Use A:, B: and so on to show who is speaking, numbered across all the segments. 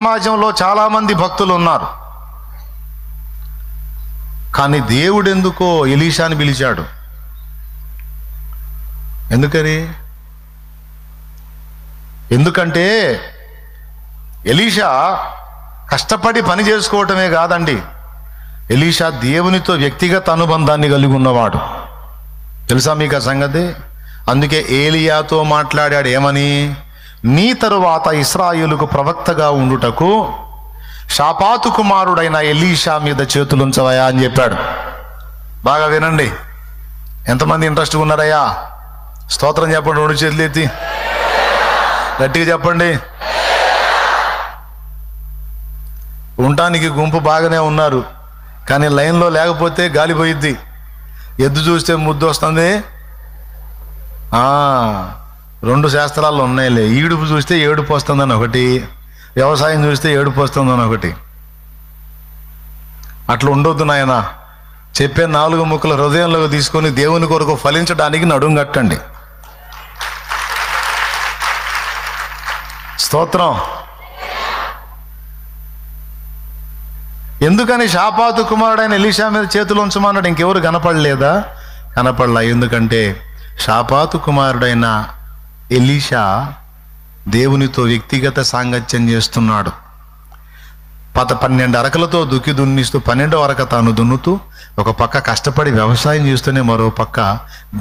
A: సమాజంలో చాలామంది భక్తులు ఉన్నారు, కానీ దేవుడు ఎందుకో ఎలీషాని పిలిచాడు. ఎందుకంటే ఎలీషా కష్టపడి పని చేసుకోవటమే కాదండి, ఎలీషా దేవునితో వ్యక్తిగత అనుబంధాన్ని కలిగి ఉన్నవాడు. తెలుసా మీకు ఆ సంగతి? అందుకే ఏలియాతో మాట్లాడాడు ఏమని, నీ తరువాత ఇశ్రాయేలుకు ప్రవక్తగా ఉండుటకు షాపాతు కుమారుడైన ఎలీషా మీద చేతులుంచవయా అని చెప్పాడు. బాగా వినండి, ఎంతమంది ఇంట్రెస్ట్ ఉన్నారయ్యా? స్తోత్రం చెప్పండి, 2 చేతులు ఎత్తి గట్టిగా చెప్పండి. ఉండటానికి గుంపు బాగానే ఉన్నారు, కానీ లైన్లో లేకపోతే గాలిపోయిద్ది. ఎద్దు చూస్తే ముద్దు వస్తుంది, 2 శాస్త్రాలు ఉన్నాయిలే. ఈడుపు చూస్తే ఏడుపు వస్తుందని ఒకటి, వ్యవసాయం చూస్తే ఏడుపు వస్తుందని ఒకటి. అట్లా ఉండొద్దు నాయన. చెప్పే 4 ముక్కలు హృదయంలోకి తీసుకొని దేవుని కొరకు ఫలించడానికి నడుం కట్టండి. స్తోత్రం. ఎందుకని షాపాతు కుమారుడైన ఎలీషా మీద చేతులు ఉంచమన్నాడు? ఇంకెవరు కనపడలేదా? కనపడలా. ఎందుకంటే షాపాతు కుమారుడైన ఎలీషా దేవునితో వ్యక్తిగత సాంగత్యం చేస్తున్నాడు. 12 అరకలతో దున్నిస్తూ 12వ అరక తాను దున్నుతూ ఒక పక్క కష్టపడి వ్యవసాయం చేస్తూనే మరో పక్క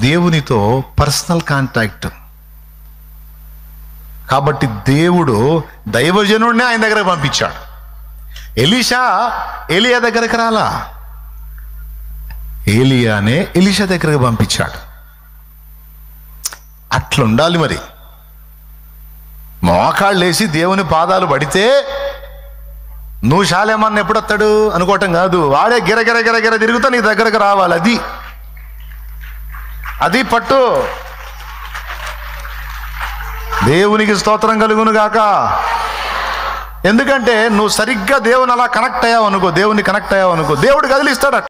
A: దేవునితో పర్సనల్ కాంటాక్ట్. కాబట్టి దేవుడు దైవజనుడిని ఆయన దగ్గరకు పంపించాడు. ఎలీషా ఏలియా దగ్గరకు రాలా, ఏలియానే ఎలీషా దగ్గరకు పంపించాడు. అట్లుండాలి మరి. మోకాళ్ళు వేసి దేవుని పాదాలు పడితే నువ్వు శాలేమన్న ఎప్పుడు వస్తాడు అనుకోవటం కాదు, వాడే గిరగిర గిరగిర తిరుగుతా నీ దగ్గరకు రావాలి. అది పట్టు. దేవునికి స్తోత్రం కలుగును గాక. ఎందుకంటే నువ్వు సరిగ్గా దేవుని అలా కనెక్ట్ అయ్యావు అనుకో, దేవుడు కదిలిస్తాడు.